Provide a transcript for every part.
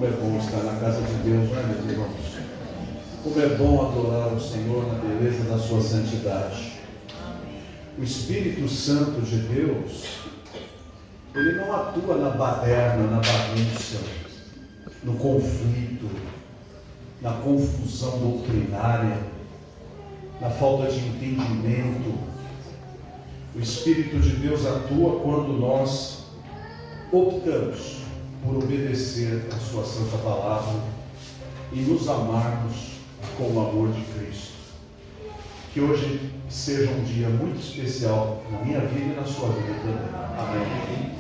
Como é bom estar na casa de Deus, não é, meus irmãos? Como é bom adorar o Senhor na beleza da sua santidade. O Espírito Santo de Deus, ele não atua na baderna, na bagunça, no conflito, na confusão doutrinária, na falta de entendimento. O Espírito de Deus atua quando nós optamos por obedecer a sua santa palavra e nos amarmos com o amor de Cristo. Que hoje seja um dia muito especial na minha vida e na sua vida também. Amém.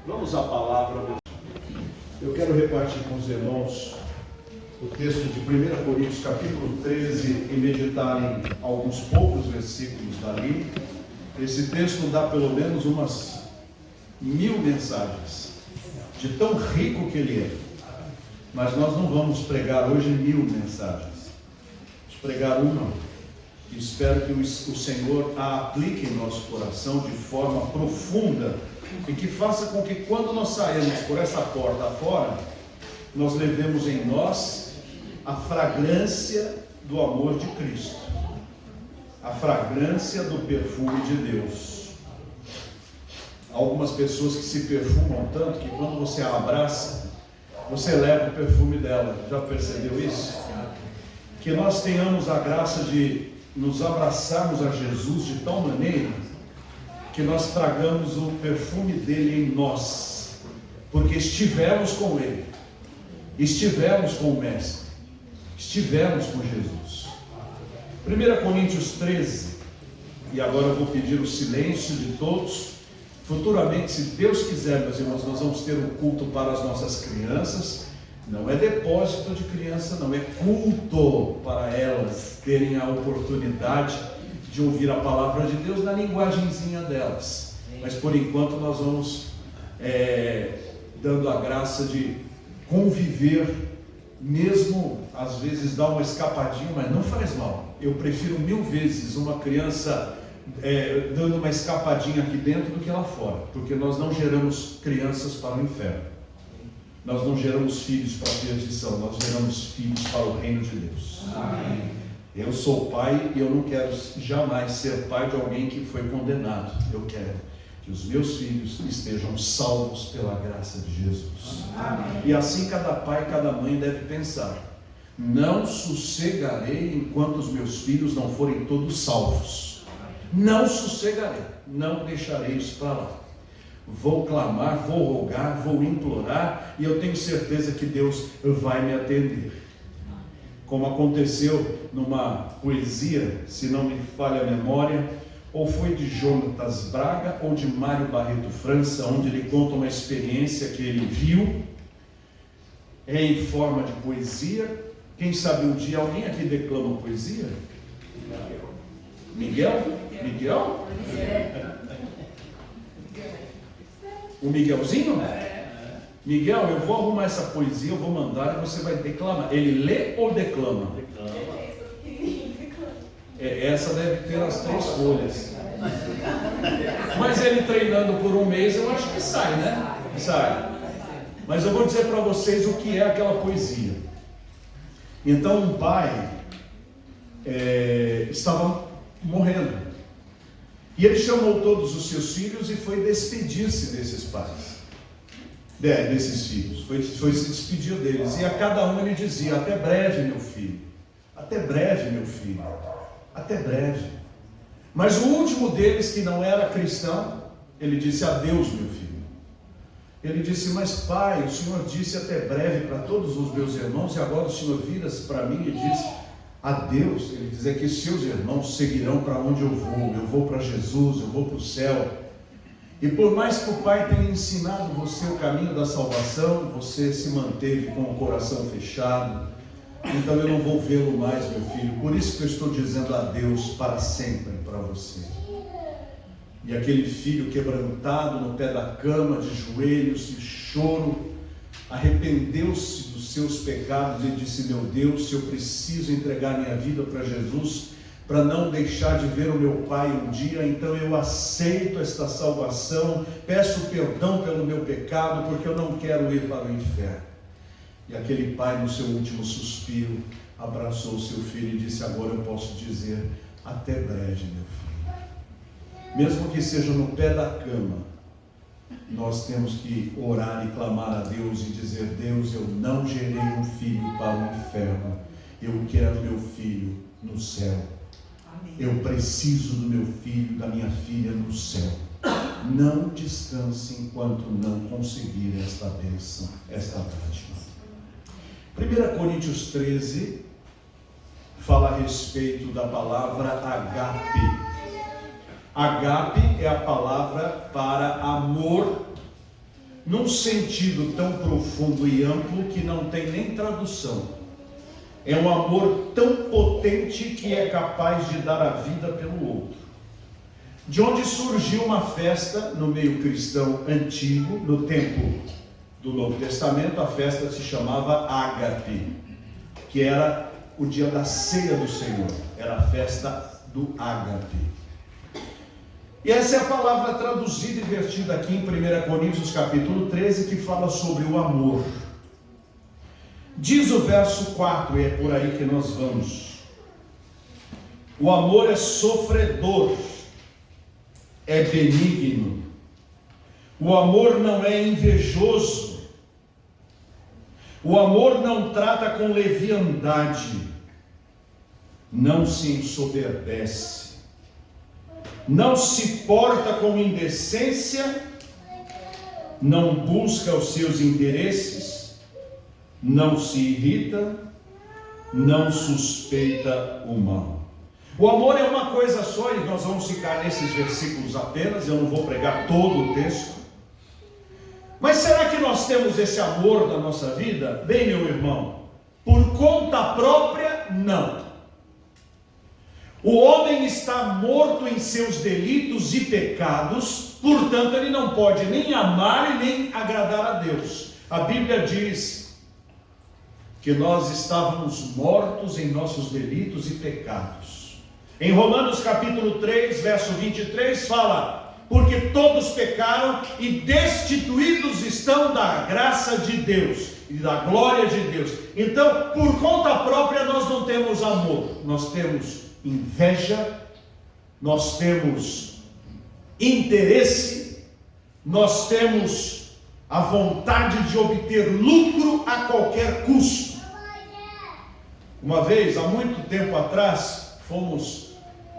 Vamos à palavra, meu. Eu quero repartir com os irmãos o texto de 1 Coríntios capítulo 13 e meditar em alguns poucos versículos dali. Esse texto dá pelo menos umas 1000 mensagens, de tão rico que ele é. Mas nós não vamos pregar hoje 1000 mensagens. Vamos pregar uma. E espero que o Senhor a aplique em nosso coração de forma profunda e que faça com que quando nós sairmos por essa porta fora, nós levemos em nós a fragrância do amor de Cristo, a fragrância do perfume de Deus. Há algumas pessoas que se perfumam tanto que quando você a abraça, você leva o perfume dela. Já percebeu isso? Que nós tenhamos a graça de nos abraçarmos a Jesus de tal maneira que nós tragamos o perfume dele em nós, porque estivemos com ele, estivemos com o Mestre, estivemos com Jesus. 1 Coríntios 13, e agora eu vou pedir o silêncio de todos. Futuramente, se Deus quiser, meus irmãos, nós vamos ter um culto para as nossas crianças. Não é depósito de criança, não, é culto para elas terem a oportunidade de ouvir a palavra de Deus na linguagenzinha delas. Mas por enquanto nós vamos dando a graça de conviver, mesmo às vezes dar uma escapadinha, mas não faz mal. Eu prefiro 1000 vezes uma criança dando uma escapadinha aqui dentro do que lá fora, porque nós não geramos crianças para o inferno, nós não geramos filhos para a perdição, nós geramos filhos para o reino de Deus. Amém. Eu sou pai e eu não quero jamais ser pai de alguém que foi condenado. Eu quero que os meus filhos estejam salvos pela graça de Jesus. Amém. E assim cada pai e cada mãe deve pensar: não sossegarei enquanto os meus filhos não forem todos salvos. Não sossegarei, não deixarei isso para lá. Vou clamar, vou rogar, vou implorar, e eu tenho certeza que Deus vai me atender. Como aconteceu numa poesia, se não me falha a memória, ou foi de Jonatas Braga ou de Mário Barreto França, onde ele conta uma experiência que ele viu, em forma de poesia. Quem sabe um dia alguém aqui declama poesia? Miguel? Miguel? O Miguelzinho? Miguel, eu vou arrumar essa poesia, eu vou mandar e você vai declamar. Ele lê ou declama? Essa deve ter as 3 folhas. Mas ele treinando por um mês, eu acho que sai, né? Sai. Mas eu vou dizer para vocês o que é aquela poesia. Então um pai estava morrendo. E ele chamou todos os seus filhos e foi despedir-se desses pais, desses filhos, foi se despedir deles. E a cada um ele dizia: até breve, meu filho, até breve, meu filho, até breve. Mas o último deles, que não era cristão, ele disse: adeus, meu filho. Ele disse: mas pai, o senhor disse até breve para todos os meus irmãos, e agora o senhor vira-se para mim e diz adeus. Ele diz: é que seus irmãos seguirão para onde eu vou para Jesus, eu vou para o céu. E por mais que o pai tenha ensinado você o caminho da salvação, você se manteve com o coração fechado. Então eu não vou vê-lo mais, meu filho. Por isso que eu estou dizendo adeus para sempre para você. E aquele filho quebrantado no pé da cama, de joelhos e choro, arrependeu-se dos seus pecados e disse: meu Deus, se eu preciso entregar minha vida para Jesus para não deixar de ver o meu pai um dia, então eu aceito esta salvação, peço perdão pelo meu pecado, porque eu não quero ir para o inferno. E aquele pai, no seu último suspiro, abraçou o seu filho e disse: agora eu posso dizer, até breve, meu filho. Mesmo que seja no pé da cama, nós temos que orar e clamar a Deus e dizer: Deus, eu não gerei um filho para o inferno, eu quero meu filho no céu. Amém. Eu preciso do meu filho, da minha filha no céu. Não descanse enquanto não conseguir esta bênção, esta dádiva. 1 Coríntios 13 fala a respeito da palavra agape. Agape é a palavra para amor, num sentido tão profundo e amplo que não tem nem tradução. É um amor tão potente que é capaz de dar a vida pelo outro. De onde surgiu uma festa no meio cristão antigo, no tempo do Novo Testamento, a festa se chamava Ágape, que era o dia da ceia do Senhor, era a festa do Ágape. E essa é a palavra traduzida e vertida aqui em 1 Coríntios capítulo 13, que fala sobre o amor. Diz o verso 4, e é por aí que nós vamos: o amor é sofredor, é benigno, o amor não é invejoso, o amor não trata com leviandade, não se ensoberbece, não se porta com indecência, não busca os seus interesses, não se irrita, não suspeita o mal. O amor é uma coisa só, e nós vamos ficar nesses versículos apenas, eu não vou pregar todo o texto. Mas será que nós temos esse amor na nossa vida? Bem, meu irmão, por conta própria, não. O homem está morto em seus delitos e pecados, portanto ele não pode nem amar e nem agradar a Deus. A Bíblia diz que nós estávamos mortos em nossos delitos e pecados. Em Romanos capítulo 3, verso 23, fala: porque todos pecaram e destituídos estão da graça de Deus e da glória de Deus. Então, por conta própria, nós não temos amor, nós temos inveja, nós temos interesse, nós temos a vontade de obter lucro a qualquer custo. Uma vez, há muito tempo atrás, fomos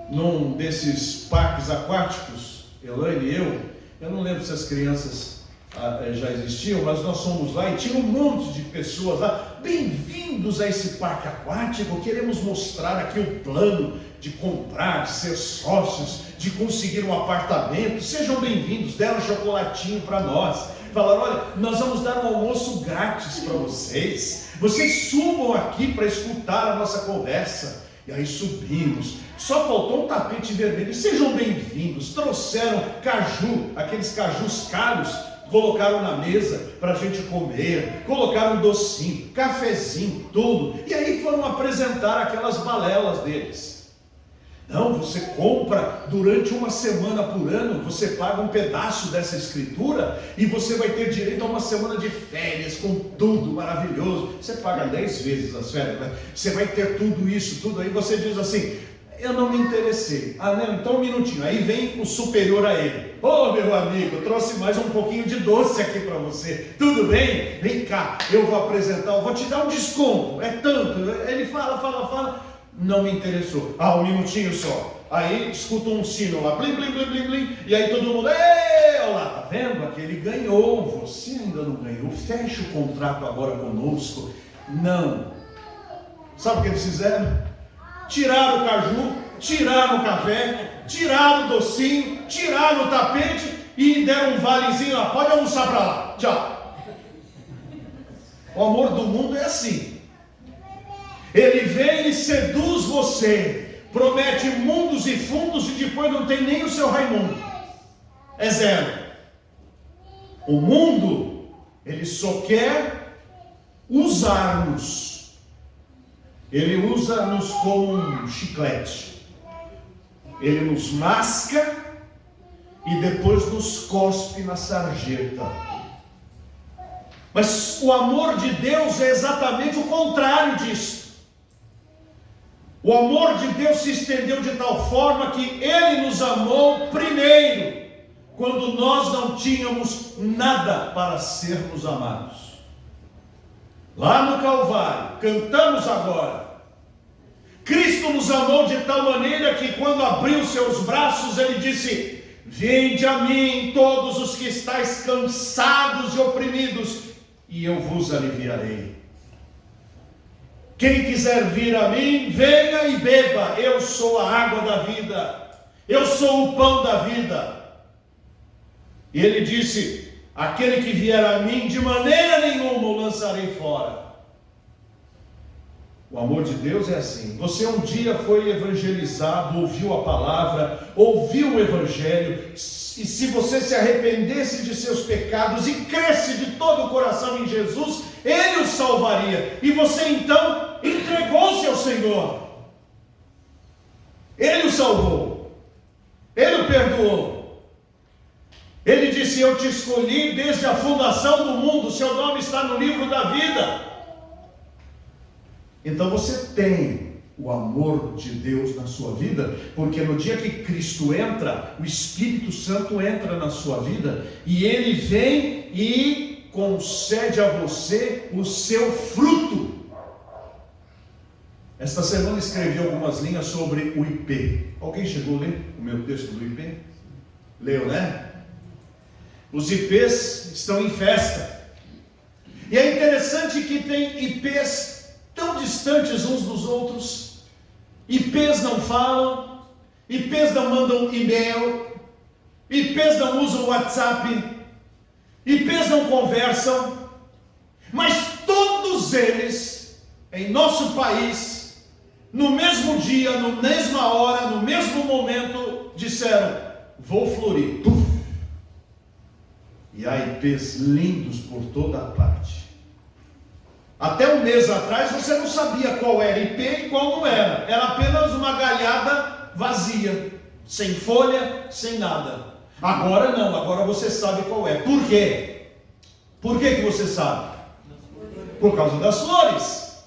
num desses parques aquáticos, Elaine e eu não lembro se as crianças já existiam, mas nós fomos lá e tinha um monte de pessoas lá. Bem-vindos a esse parque aquático, queremos mostrar aqui o plano de comprar, de ser sócios, de conseguir um apartamento, sejam bem-vindos. Deram chocolatinho para nós, falaram: olha, nós vamos dar um almoço grátis para vocês, vocês subam aqui para escutar a nossa conversa. E aí subimos, só faltou um tapete vermelho, sejam bem-vindos. Trouxeram caju, aqueles cajus caros, colocaram na mesa para a gente comer, colocaram docinho, cafezinho, tudo, e aí foram apresentar aquelas balelas deles. Não, você compra durante uma semana por ano, você paga um pedaço dessa escritura e você vai ter direito a uma semana de férias com tudo maravilhoso. Você paga 10 vezes as férias, né? Você vai ter tudo isso, tudo. Aí você diz assim: eu não me interessei. Ah, não, então um minutinho. Aí vem o superior a ele: ô, meu amigo, trouxe mais um pouquinho de doce aqui para você, tudo bem? Vem cá, eu vou apresentar, eu vou te dar um desconto, é tanto. Ele fala, não me interessou. Ah, um minutinho só. Aí escuta um sino lá, blim, blim, blim, blim, blim, e aí todo mundo: ei, olha lá, tá vendo? Aquele ganhou, você ainda não ganhou, fecha o contrato agora conosco. Não. Sabe o que eles fizeram? Tiraram o caju, tiraram o café, tiraram o docinho, tiraram o tapete e deram um valezinho lá: pode almoçar para lá, tchau. O amor do mundo é assim. Ele vem e seduz você, promete mundos e fundos e depois não tem nem o seu Raimundo. É zero. O mundo, ele só quer usar-nos. Ele usa-nos como um chiclete. Ele nos masca e depois nos cospe na sarjeta. Mas o amor de Deus é exatamente o contrário disso. O amor de Deus se estendeu de tal forma que Ele nos amou primeiro, quando nós não tínhamos nada para sermos amados. Lá no Calvário, cantamos agora, Cristo nos amou de tal maneira que quando abriu seus braços, Ele disse: vinde a mim todos os que estáis cansados e oprimidos, e eu vos aliviarei. Quem quiser vir a mim, venha e beba. Eu sou a água da vida, eu sou o pão da vida. E Ele disse: aquele que vier a mim, de maneira nenhuma o lançarei fora. O amor de Deus é assim. Você um dia foi evangelizado, ouviu a palavra, ouviu o evangelho, e se você se arrependesse de seus pecados e cresce de todo o coração em Jesus, Ele o salvaria. E você então entregou-se ao Senhor. Ele o salvou, Ele o perdoou. Ele disse: eu te escolhi desde a fundação do mundo, seu nome está no livro da vida. Então você tem o amor de Deus na sua vida, porque no dia que Cristo entra, o Espírito Santo entra na sua vida, e Ele vem e concede a você o seu fruto. Esta semana escrevi algumas linhas sobre o IP. Alguém chegou a ler o meu texto do IP? Leu, né? Os IPs estão em festa. E é interessante que tem IPs tão distantes uns dos outros. IPs não falam, IPs não mandam e-mail, IPs não usam WhatsApp, IPs não conversam, mas todos eles, em nosso país, no mesmo dia, na mesma hora, no mesmo momento, disseram: vou florir. Puf! E há IPs lindos por toda a parte. Até um mês atrás você não sabia qual era IP e qual não era. Era apenas uma galhada vazia, sem folha, sem nada. Agora não, agora você sabe qual é. Por quê? Por que você sabe? Por causa das flores.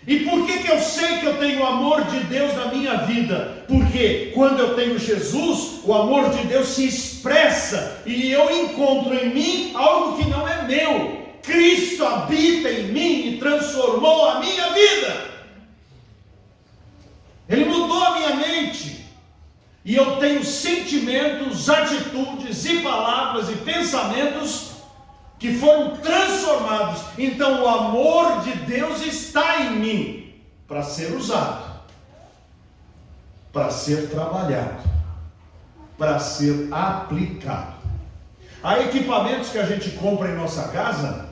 E por que eu sei que eu tenho o amor de Deus na minha vida? Porque quando eu tenho Jesus, o amor de Deus se expressa e eu encontro em mim algo que não é meu. Cristo habita em mim e transformou a minha vida. Ele mudou a minha mente. E eu tenho sentimentos, atitudes e palavras e pensamentos que foram transformados. Então o amor de Deus está em mim para ser usado, para ser trabalhado, para ser aplicado. Há equipamentos que a gente compra em nossa casa,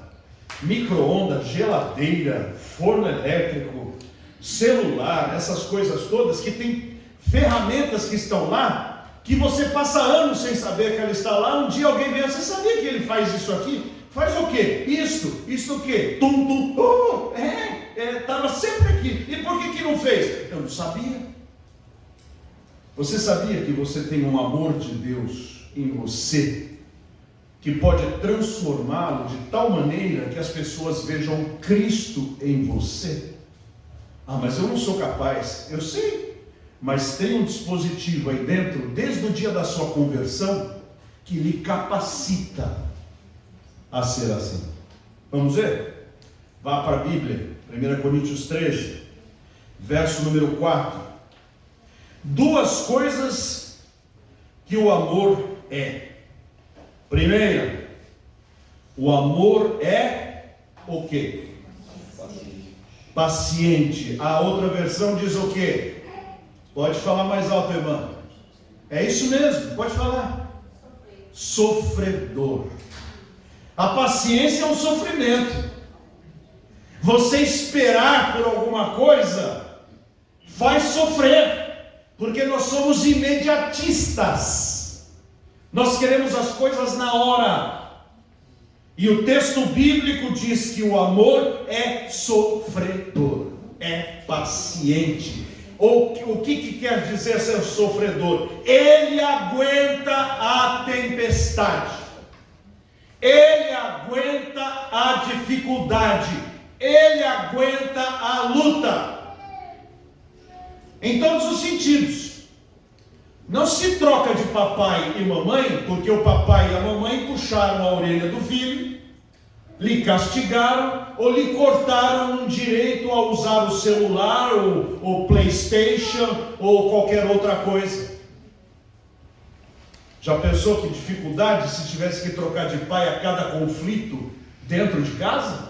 micro-ondas, geladeira, forno elétrico, celular, essas coisas todas, que tem ferramentas que estão lá, que você passa anos sem saber que ela está lá. Um dia alguém vem: você sabia que ele faz isso aqui? Faz o quê? Isto o quê? Tum, tum. Estava sempre aqui. E por que não fez? Eu não sabia. Você sabia que você tem um amor de Deus em você, que pode transformá-lo de tal maneira que as pessoas vejam Cristo em você? Ah, mas eu não sou capaz. Eu sei, mas tem um dispositivo aí dentro, desde o dia da sua conversão, que lhe capacita a ser assim. Vamos ver? Vá para a Bíblia, 1 Coríntios 13, verso número 4. Duas coisas que o amor é. Primeira, o amor é o quê? Paciente. A outra versão diz o quê? Pode falar mais alto, irmã. É isso mesmo, pode falar. Sofredor. A paciência é um sofrimento. Você esperar por alguma coisa faz sofrer, porque nós somos imediatistas. Nós queremos as coisas na hora. E o texto bíblico diz que o amor é sofredor, é paciente. Ou o que quer dizer ser sofredor? Ele aguenta a tempestade, ele aguenta a dificuldade, ele aguenta a luta, em todos os sentidos. Não se troca de papai e mamãe, porque o papai e a mamãe puxaram a orelha do filho, lhe castigaram ou lhe cortaram um direito a usar o celular ou PlayStation ou qualquer outra coisa. Já pensou que dificuldade se tivesse que trocar de pai a cada conflito dentro de casa?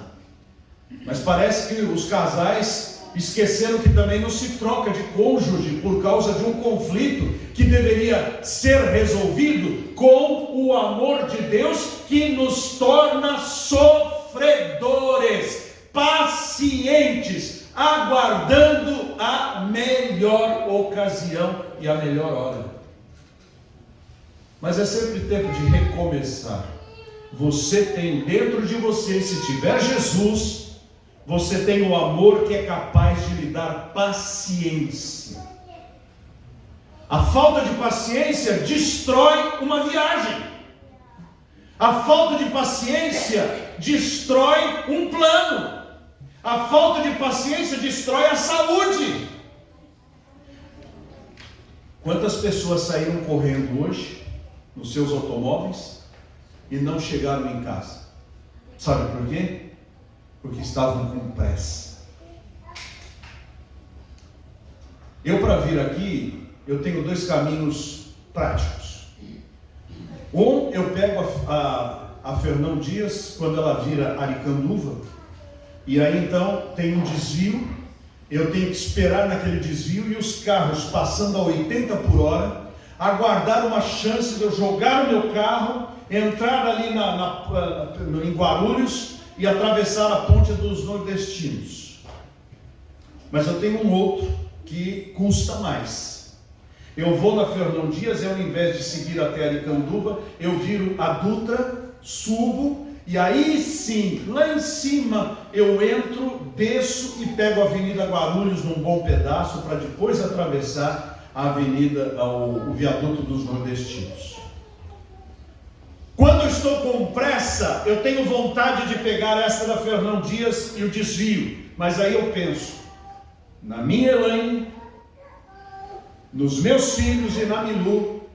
Mas parece que os casais esqueceram que também não se troca de cônjuge por causa de um conflito que deveria ser resolvido com o amor de Deus, que nos torna sofredores, pacientes, aguardando a melhor ocasião e a melhor hora. Mas é sempre tempo de recomeçar. Você tem dentro de você, se tiver Jesus, você tem o amor que é capaz de lhe dar paciência. A falta de paciência destrói uma viagem. A falta de paciência destrói um plano. A falta de paciência destrói a saúde. Quantas pessoas saíram correndo hoje nos seus automóveis e não chegaram em casa? Sabe por quê? Porque estavam com pressa. Eu, para vir aqui, eu tenho dois caminhos práticos. Um, eu pego a Fernão Dias, quando ela vira Aricanduva, e aí então tem um desvio, eu tenho que esperar naquele desvio, e os carros passando a 80 por hora, aguardar uma chance de eu jogar o meu carro, entrar ali em Guarulhos, e atravessar a ponte dos nordestinos. Mas eu tenho um outro que custa mais. Eu vou na Fernão Dias, e ao invés de seguir até Aricanduva, eu viro a Dutra, subo, e aí sim, lá em cima, eu entro, desço e pego a Avenida Guarulhos num bom pedaço, para depois atravessar a avenida, o viaduto dos nordestinos. Quando eu estou com pressa, eu tenho vontade de pegar essa da Fernão Dias e o desvio. Mas aí eu penso, na minha Elaine, nos meus filhos e na Milu,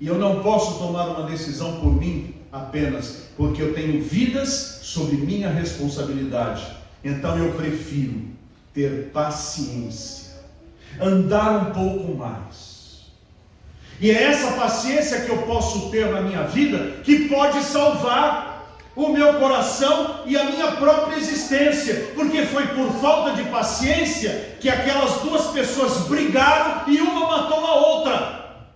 e eu não posso tomar uma decisão por mim apenas, porque eu tenho vidas sob minha responsabilidade. Então eu prefiro ter paciência, andar um pouco mais. E é essa paciência que eu posso ter na minha vida que pode salvar o meu coração e a minha própria existência, porque foi por falta de paciência que aquelas duas pessoas brigaram e uma matou a outra.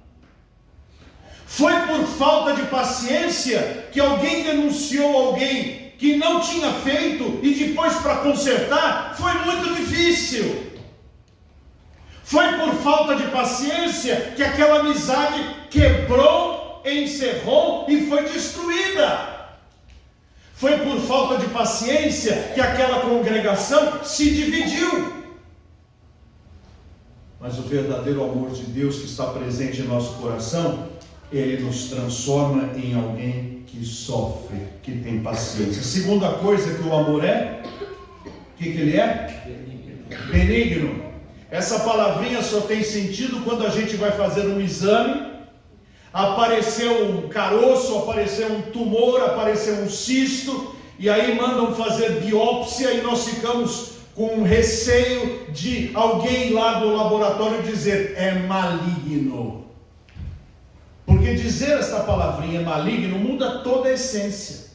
Foi por falta de paciência que alguém denunciou alguém que não tinha feito, e depois para consertar foi muito difícil. Foi por falta de paciência que aquela amizade quebrou, encerrou e foi destruída. Foi por falta de paciência que aquela congregação se dividiu. Mas o verdadeiro amor de Deus que está presente em nosso coração, ele nos transforma em alguém que sofre, que tem paciência. A segunda coisa que o amor é, o que ele é? Benigno. Essa palavrinha só tem sentido quando a gente vai fazer um exame, apareceu um caroço, apareceu um tumor, apareceu um cisto, e aí mandam fazer biópsia e nós ficamos com receio de alguém lá do laboratório dizer, é maligno. Porque dizer esta palavrinha maligno muda toda a essência.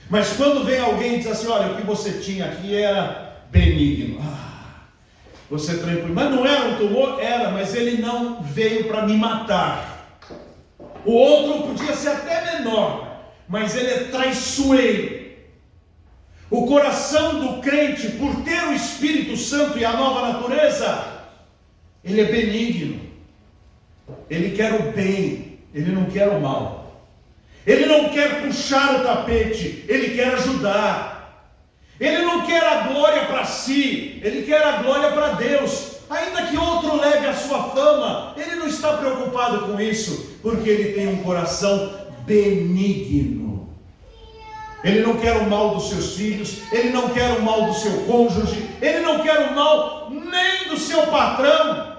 Mas quando vem alguém e diz assim, olha, o que você tinha aqui era benigno. Você tranquilo, mas não era um tumor? Era, mas ele não veio para me matar. O outro podia ser até menor, mas ele é traiçoeiro. O coração do crente, por ter o Espírito Santo e a nova natureza, ele é benigno. Ele quer o bem, ele não quer o mal. Ele não quer puxar o tapete, ele quer ajudar. Ele não quer a glória para si, ele quer a glória para Deus. ainda que outro leve a sua fama, ele não está preocupado com isso, porque ele tem um coração benigno. Ele não quer o mal dos seus filhos, ele não quer o mal do seu cônjuge, ele não quer o mal nem do seu patrão.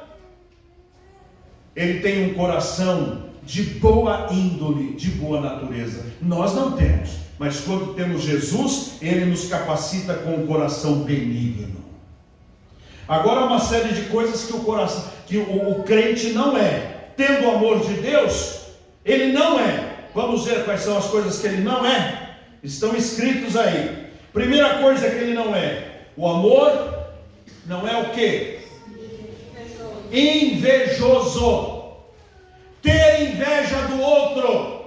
Ele tem um coração de boa índole, de boa natureza. Nós não temos, mas quando temos Jesus, ele nos capacita com um coração benigno. Agora, uma série de coisas que o crente não é. Tendo o amor de Deus, ele não é. Vamos ver quais são as coisas que ele não é. Estão escritos aí. Primeira coisa que ele não é: o amor não é o quê? Invejoso. Ter inveja do outro,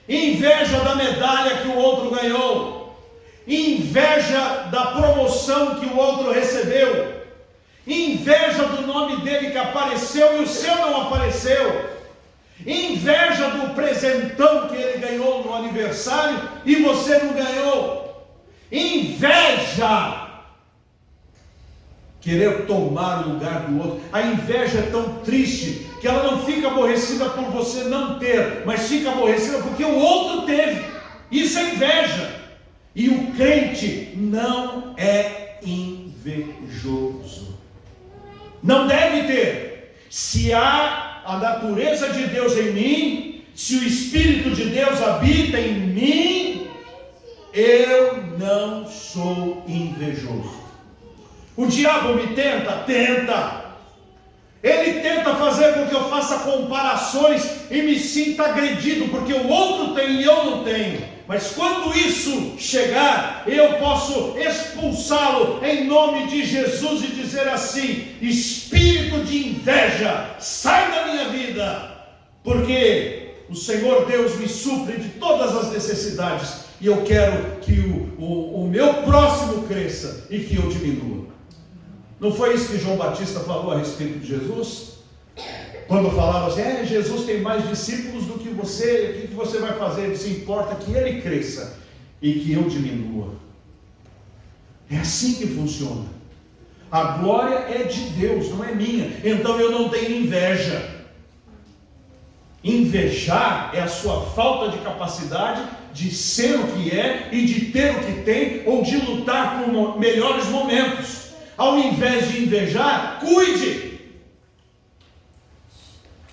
inveja da medalha que o outro ganhou, inveja da promoção que o outro recebeu, inveja do nome dele que apareceu e o seu não apareceu, inveja do presentão que ele ganhou no aniversário e você não ganhou, inveja, querer tomar o lugar do outro. A inveja é tão triste que ela não fica aborrecida por você não ter, mas fica aborrecida porque o outro teve. Isso é inveja. E o crente não é invejoso, não deve ter. Se há a natureza de Deus em mim, se o Espírito de Deus habita em mim, eu não sou invejoso. O diabo me tenta? Tenta. Ele tenta fazer com que eu faça comparações e me sinta agredido, porque o outro tem e eu não tenho. Mas quando isso chegar, eu posso expulsá-lo em nome de Jesus e dizer assim: espírito de inveja, sai da minha vida, porque o Senhor Deus me supre de todas as necessidades, e eu quero que o meu próximo cresça e que eu diminua. Não foi isso que João Batista falou a respeito de Jesus? Quando falava assim: Jesus tem mais discípulos do que você, o que você vai fazer? Ele se importa que ele cresça e que eu diminua. É assim que funciona. A glória é de Deus, não é minha. Então eu não tenho inveja. Invejar é a sua falta de capacidade de ser o que é e de ter o que tem, ou de lutar por melhores momentos. Ao invés de invejar, cuide.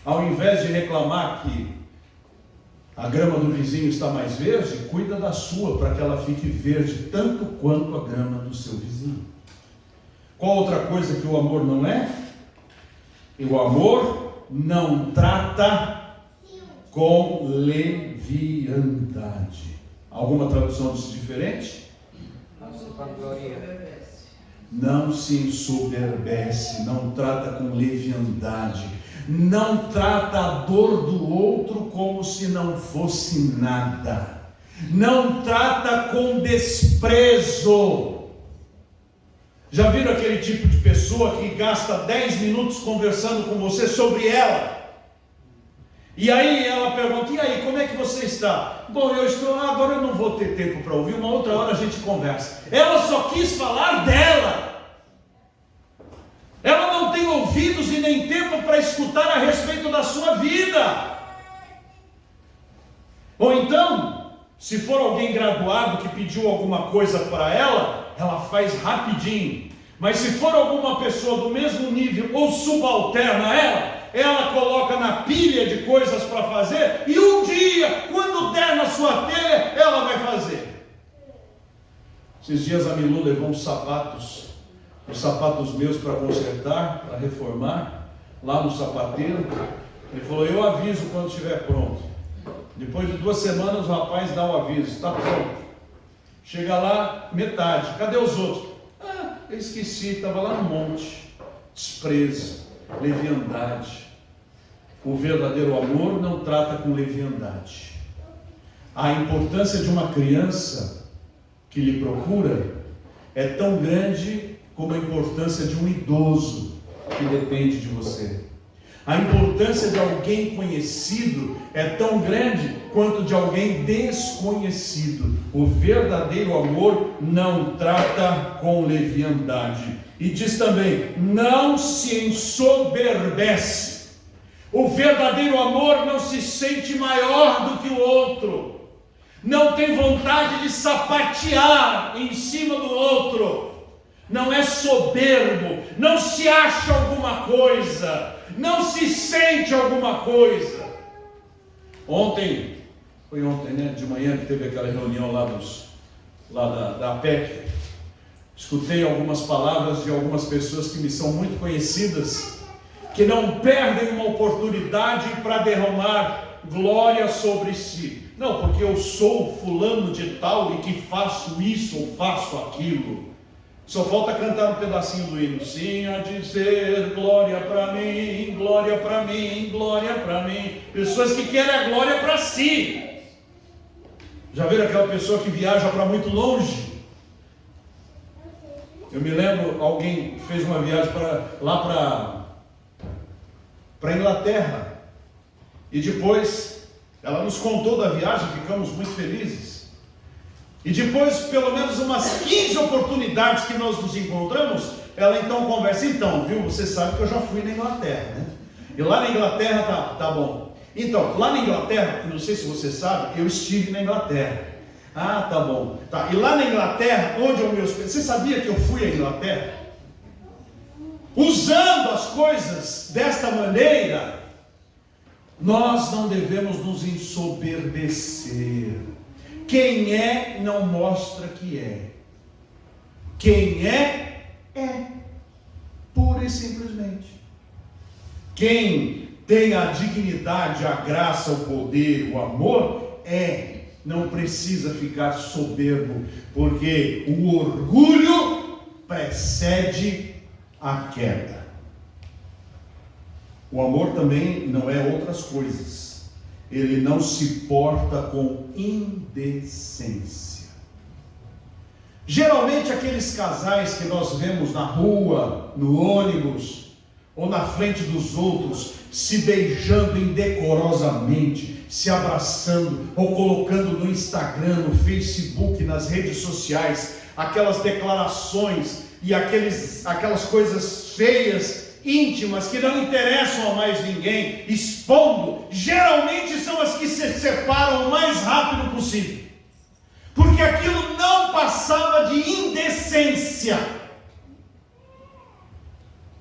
Ao invés de reclamar que a grama do vizinho está mais verde, cuida da sua, para que ela fique verde tanto quanto a grama do seu vizinho. Qual outra coisa que o amor não é? E o amor não trata com leviandade. Alguma tradução diz diferente? Não se ensoberbece, não trata com leviandade, não trata a dor do outro como se não fosse nada, não trata com desprezo. Já viram aquele tipo de pessoa que gasta 10 minutos conversando com você sobre ela? E aí ela pergunta: e aí, como é que você está? Bom, eu estou, agora eu não vou ter tempo para ouvir, uma outra hora a gente conversa. Ela só quis falar dela. Ela não tem ouvidos e nem tempo para escutar a respeito da sua vida. Ou então, se for alguém graduado que pediu alguma coisa para ela faz rapidinho. Mas se for alguma pessoa do mesmo nível ou subalterna a ela coloca na pilha de coisas para fazer, e um dia, quando der na sua telha, ela vai fazer. Esses dias a Milu levou os sapatos meus para consertar, para reformar, lá no sapateiro. Ele falou: eu aviso quando estiver pronto. Depois de 2 semanas o rapaz dá o aviso: está pronto. Chega lá, metade. Cadê os outros? Eu esqueci, estava lá no monte. Desprezo, leviandade. O verdadeiro amor não trata com leviandade. A importância de uma criança que lhe procura é tão grande como a importância de um idoso que depende de você. A importância de alguém conhecido é tão grande quanto de alguém desconhecido. O verdadeiro amor não trata com leviandade. E diz também, não se ensoberbece. O verdadeiro amor não se sente maior do que o outro. Não tem vontade de sapatear em cima do outro. Não é soberbo, não se acha alguma coisa, não se sente alguma coisa. Foi ontem, né, de manhã que teve aquela reunião lá da APEC. Escutei algumas palavras de algumas pessoas que me são muito conhecidas, que não perdem uma oportunidade para derramar glória sobre si. Não, porque eu sou fulano de tal e que faço isso ou faço aquilo. Só falta cantar um pedacinho do hino. Sim, a dizer glória para mim, glória para mim, glória para mim. Pessoas que querem a glória para si. Já viram aquela pessoa que viaja para muito longe? Eu me lembro, alguém fez uma viagem lá para Inglaterra. E depois, ela nos contou da viagem, ficamos muito felizes. E depois, pelo menos umas 15 oportunidades que nós nos encontramos, ela então conversa, então, viu, você sabe que eu já fui na Inglaterra, né? E lá na Inglaterra, tá bom. Então, lá na Inglaterra, não sei se você sabe, eu estive na Inglaterra. Ah, tá bom. Tá. E lá na Inglaterra, onde eu me hospedei, você sabia que eu fui à Inglaterra? Usando as coisas desta maneira, nós não devemos nos ensoberbecer. Quem é não mostra que é. Quem é, é. Pura e simplesmente. Quem tem a dignidade, a graça, o poder, o amor, é. Não precisa ficar soberbo, porque o orgulho precede a queda. O amor também não é outras coisas. Ele não se porta com indecência. Geralmente aqueles casais que nós vemos na rua, no ônibus, ou na frente dos outros, se beijando indecorosamente, se abraçando, ou colocando no Instagram, no Facebook, nas redes sociais, aquelas declarações e aquelas coisas feias, íntimas, que não interessam a mais ninguém, expondo, geralmente são as que se separam o mais rápido possível, porque aquilo não passava de indecência.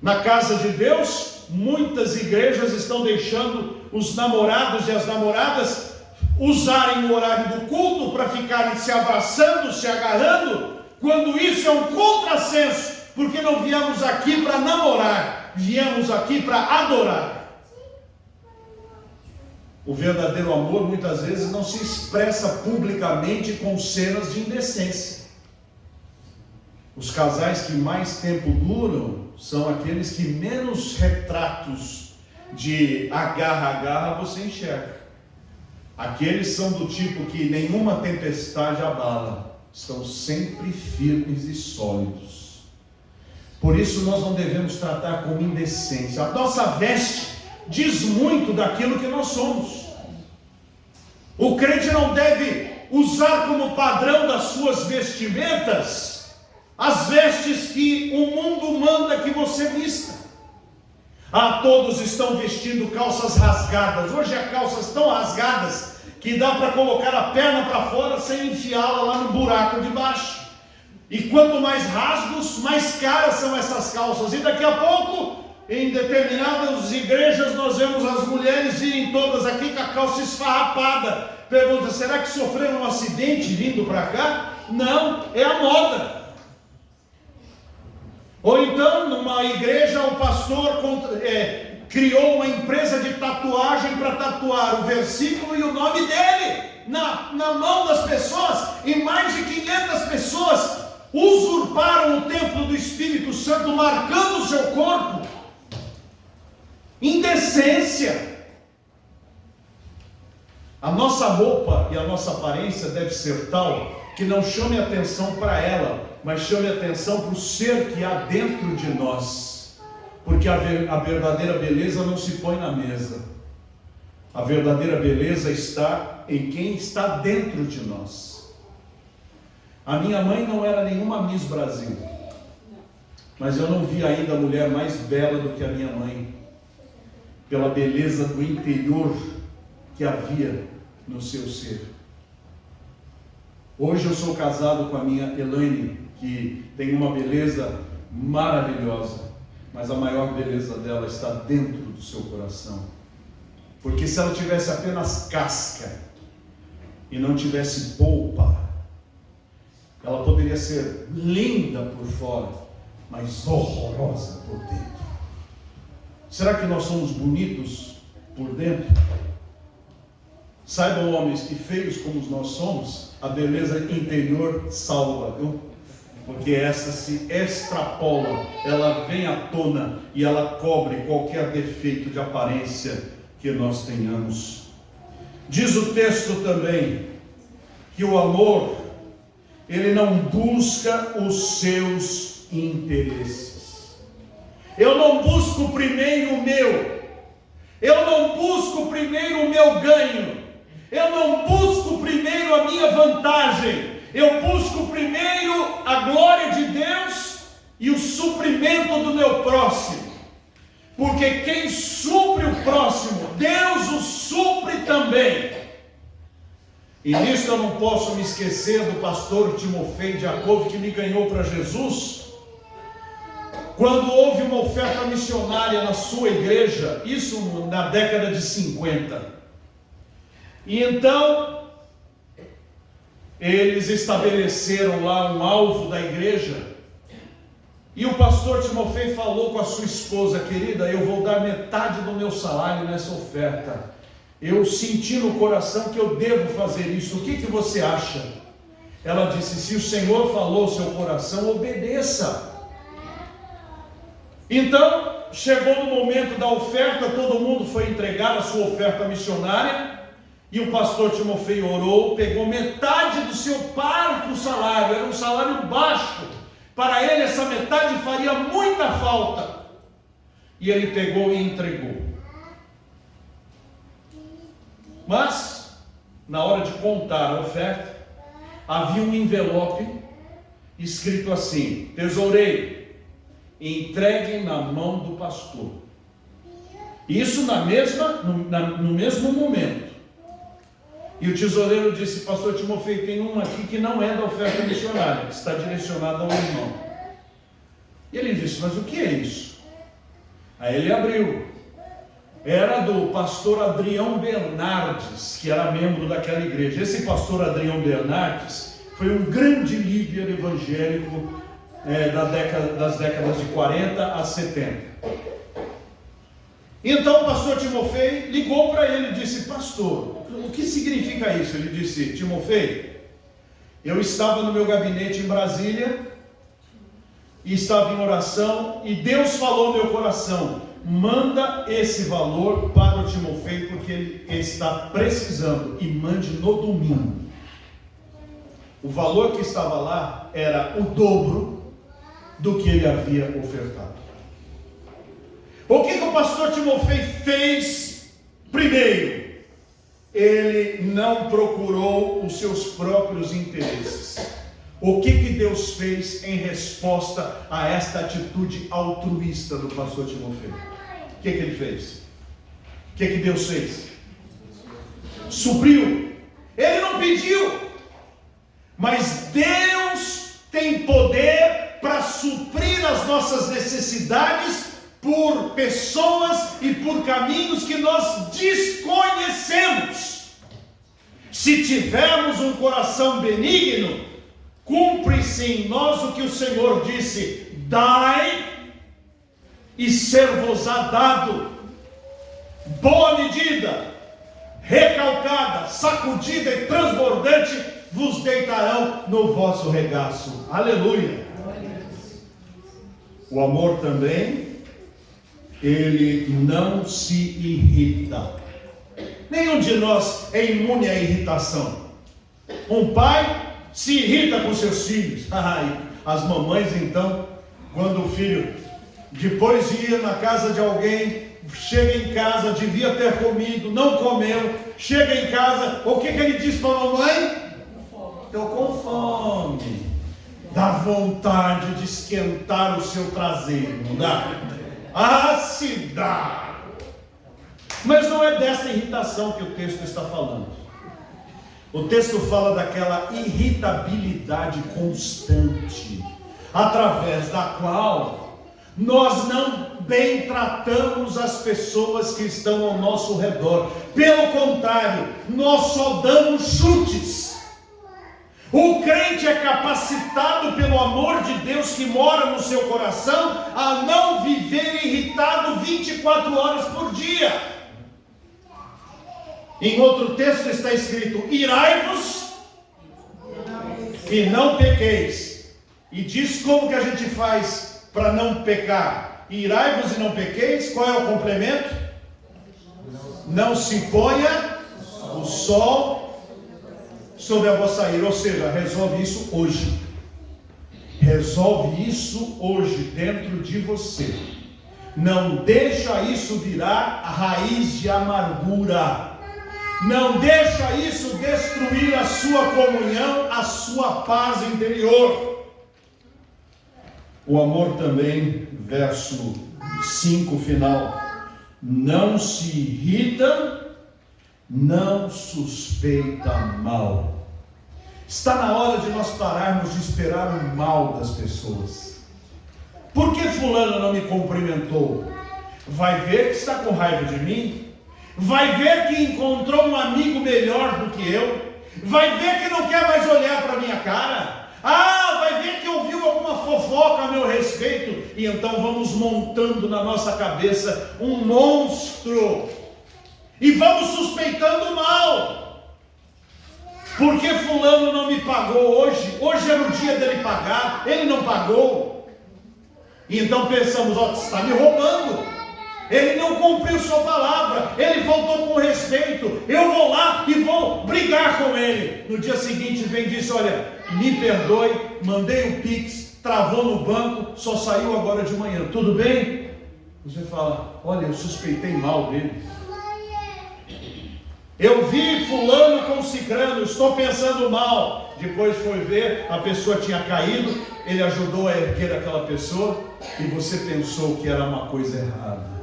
Na casa de Deus, muitas igrejas estão deixando os namorados e as namoradas usarem o horário do culto para ficarem se abraçando, se agarrando, quando isso é um contrassenso, porque não viemos aqui para namorar, viemos aqui para adorar. O verdadeiro amor muitas vezes não se expressa publicamente com cenas de indecência. Os casais que mais tempo duram são aqueles que menos retratos de agarra você enxerga. Aqueles são do tipo que nenhuma tempestade abala, estão sempre firmes e sólidos. Por isso nós não devemos tratar com indecência. A nossa veste diz muito daquilo que nós somos. O crente não deve usar como padrão das suas vestimentas as vestes que o mundo manda que você vista. Todos estão vestindo calças rasgadas. Hoje há calças tão rasgadas que dá para colocar a perna para fora sem enfiá-la lá no buraco de baixo. E quanto mais rasgos, mais caras são essas calças. E daqui a pouco, em determinadas igrejas, nós vemos as mulheres irem todas aqui com a calça esfarrapada. Pergunta, será que sofreram um acidente vindo para cá? Não, é a moda. Ou então, numa igreja, o pastor criou uma empresa de tatuagem para tatuar o versículo e o nome dele na mão das pessoas, e mais de 500 pessoas usurparam o templo do Espírito Santo, marcando o seu corpo. Indecência. A nossa roupa e a nossa aparência deve ser tal que não chame atenção para ela, mas chame atenção para o ser que há dentro de nós. Porque a verdadeira beleza não se põe na mesa. A verdadeira beleza está em quem está dentro de nós. A minha mãe não era nenhuma Miss Brasil, mas eu não vi ainda a mulher mais bela do que a minha mãe, pela beleza do interior que havia no seu ser. Hoje eu sou casado com a minha Elaine, que tem uma beleza maravilhosa, mas a maior beleza dela está dentro do seu coração. Porque se ela tivesse apenas casca e não tivesse polpa, ela poderia ser linda por fora, mas horrorosa por dentro. Será que nós somos bonitos por dentro? Saibam, homens, que feios como nós somos, a beleza interior salva, viu? Porque essa se extrapola, ela vem à tona e ela cobre qualquer defeito de aparência que nós tenhamos. Diz o texto também que o amor, ele não busca os seus interesses. Eu não busco primeiro o meu, eu não busco primeiro o meu ganho, eu não busco primeiro a minha vantagem, eu busco primeiro a glória de Deus e o suprimento do meu próximo. Porque quem supre o próximo, Deus o supre também. E nisso eu não posso me esquecer do pastor Timofei de Jacob, que me ganhou para Jesus. Quando houve uma oferta missionária na sua igreja, isso na década de 50. E então, eles estabeleceram lá um alvo da igreja. E o pastor Timofei falou com a sua esposa: querida, eu vou dar metade do meu salário nessa oferta. Eu senti no coração que eu devo fazer isso. O que você acha? Ela disse: se o Senhor falou seu coração, obedeça. Então, chegou no momento da oferta, todo mundo foi entregar a sua oferta missionária. E o pastor Timofei orou, pegou metade do seu parco salário, era um salário baixo. Para ele essa metade faria muita falta. E ele pegou e entregou. Mas, na hora de contar a oferta, havia um envelope escrito assim: tesoureiro, entregue na mão do pastor. Isso no mesmo momento. E o tesoureiro disse: pastor Timofei, tem um aqui que não é da oferta missionária, que está direcionado ao irmão. E ele disse: mas o que é isso? Aí ele abriu. Era do pastor Adrião Bernardes, que era membro daquela igreja. Esse pastor Adrião Bernardes foi um grande líder evangélico das décadas de 40 a 70. Então o pastor Timofei ligou para ele e disse: pastor, o que significa isso? Ele disse: Timofei, eu estava no meu gabinete em Brasília e estava em oração, e Deus falou no meu coração: manda esse valor para o Timofei, porque ele está precisando, e mande no domingo. O valor que estava lá era o dobro do que ele havia ofertado. O que o pastor Timofei fez? Primeiro, ele não procurou os seus próprios interesses. O que Deus fez em resposta a esta atitude altruísta do pastor Timofei? O que ele fez? O que Deus fez? Supriu. Ele não pediu, mas Deus tem poder para suprir as nossas necessidades por pessoas e por caminhos que nós desconhecemos. Se tivermos um coração benigno, cumpre-se em nós o que o Senhor disse: dai e ser-vos-á dado, boa medida, recalcada, sacudida e transbordante vos deitarão no vosso regaço. Aleluia. O amor também, ele não se irrita. Nenhum de nós é imune à irritação. Um pai se irrita com seus filhos. As mamães então, quando o filho depois de ir na casa de alguém, chega em casa, devia ter comido, não comeu, chega em casa, o que ele diz para a mamãe? Estou com fome. Dá vontade de esquentar o seu traseiro, não dá? Ah, se dá! Mas não é dessa irritação que o texto está falando. O texto fala daquela irritabilidade constante, através da qual nós não bem tratamos as pessoas que estão ao nosso redor. Pelo contrário, nós só damos chutes. O crente é capacitado pelo amor de Deus que mora no seu coração a não viver irritado 24 horas por dia. Em outro texto está escrito: irai-vos e não pequeis. E diz como que a gente faz para não pecar. Irai-vos e não pequeis. Qual é o complemento? Não se ponha o sol sobre a vossa ira. Ou seja, resolve isso hoje. Resolve isso hoje dentro de você. Não deixa isso virar a raiz de amargura. Não deixa isso destruir a sua comunhão, a sua paz interior. O amor também, verso 5 final: não se irrita, não suspeita mal. Está na hora de nós pararmos de esperar o mal das pessoas. Por que fulano não me cumprimentou? Vai ver que está com raiva de mim? Vai ver que encontrou um amigo melhor do que eu? Vai ver que não quer mais olhar para a minha cara? Ah, vai ver que ouviu alguma fofoca a meu respeito? E então vamos montando na nossa cabeça um monstro e vamos suspeitando mal. Porque fulano não me pagou hoje? Hoje era o dia dele pagar, ele não pagou. E então pensamos: ó, você está me roubando. Ele não cumpriu sua palavra, ele faltou com respeito, eu vou lá e vou brigar com ele. No dia seguinte vem e diz: olha, me perdoe, mandei o Pix, travou no banco, só saiu agora de manhã, tudo bem? Você fala: olha, eu suspeitei mal dele. Eu vi fulano com cicrano, estou pensando mal. Depois foi ver, a pessoa tinha caído, ele ajudou a erguer aquela pessoa e você pensou que era uma coisa errada.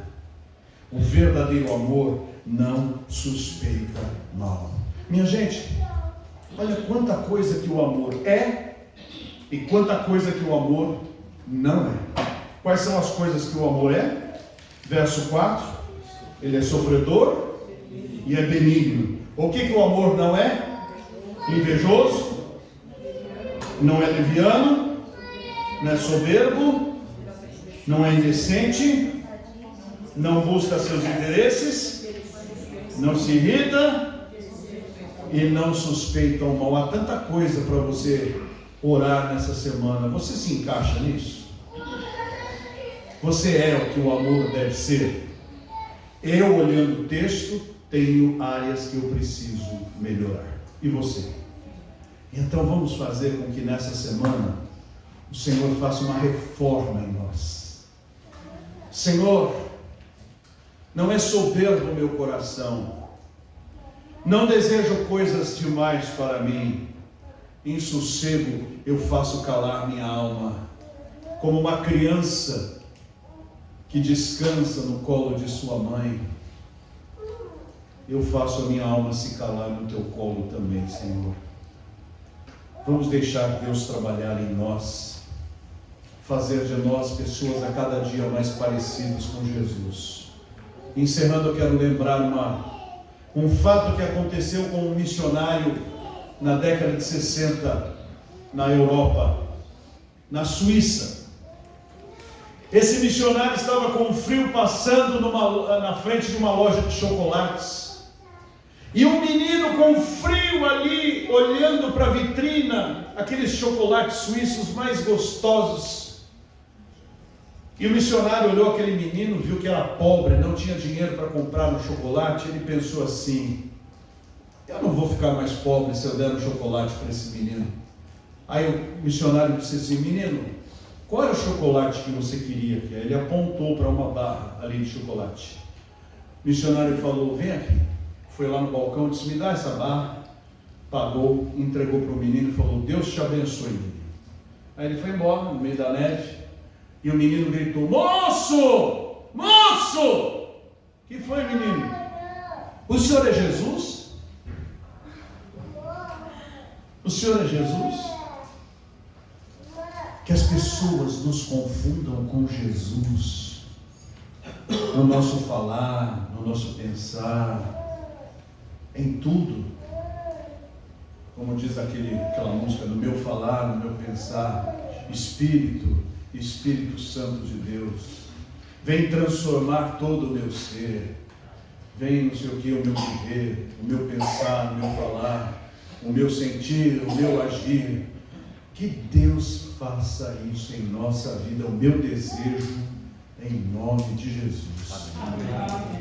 O verdadeiro amor não suspeita mal. Minha gente, olha quanta coisa que o amor é e quanta coisa que o amor não é. Quais são as coisas que o amor é? Verso 4: ele é sofredor e é benigno. O que o amor não é? Invejoso, não é leviano, não é soberbo, não é indecente, não busca seus interesses, não se irrita e não suspeita o mal. Há tanta coisa para você orar nessa semana. Você se encaixa nisso? Você é o que o amor deve ser? Eu, olhando o texto, tenho áreas que eu preciso melhorar. E você? Então vamos fazer com que nessa semana o Senhor faça uma reforma em nós. Senhor, não é soberbo o meu coração, não desejo coisas demais para mim. Em sossego eu faço calar minha alma, como uma criança que descansa no colo de sua mãe. Eu faço a minha alma se calar no teu colo também, Senhor. Vamos deixar Deus trabalhar em nós, fazer de nós pessoas a cada dia mais parecidas com Jesus. Encerrando, eu quero lembrar um fato que aconteceu com um missionário na década de 60 na Europa, na Suíça. Esse missionário estava com frio, passando na frente de uma loja de chocolates, e um menino com frio ali, olhando para a vitrina, aqueles chocolates suíços mais gostosos. E o missionário olhou aquele menino, viu que era pobre, não tinha dinheiro para comprar um chocolate. Ele pensou assim: eu não vou ficar mais pobre se eu der um chocolate para esse menino. Aí o missionário disse assim: menino, qual era o chocolate que você queria? Ele apontou para uma barra ali de chocolate. O missionário falou, vem aqui. Foi lá no balcão e disse, me dá essa barra. Pagou, entregou para o menino e falou, Deus te abençoe, menino. Aí ele foi embora, no meio da neve, e o menino gritou, moço! Moço! Que foi, menino? O Senhor é Jesus? O Senhor é Jesus? Que as pessoas nos confundam com Jesus no nosso falar, no nosso pensar, em tudo. Como diz aquela música, no meu falar, no meu pensar, Espírito Santo de Deus, vem transformar todo o meu ser, vem não sei o que, o meu viver, o meu pensar, o meu falar, o meu sentir, o meu agir. Que Deus faça isso em nossa vida, o meu desejo, em nome de Jesus. Amém.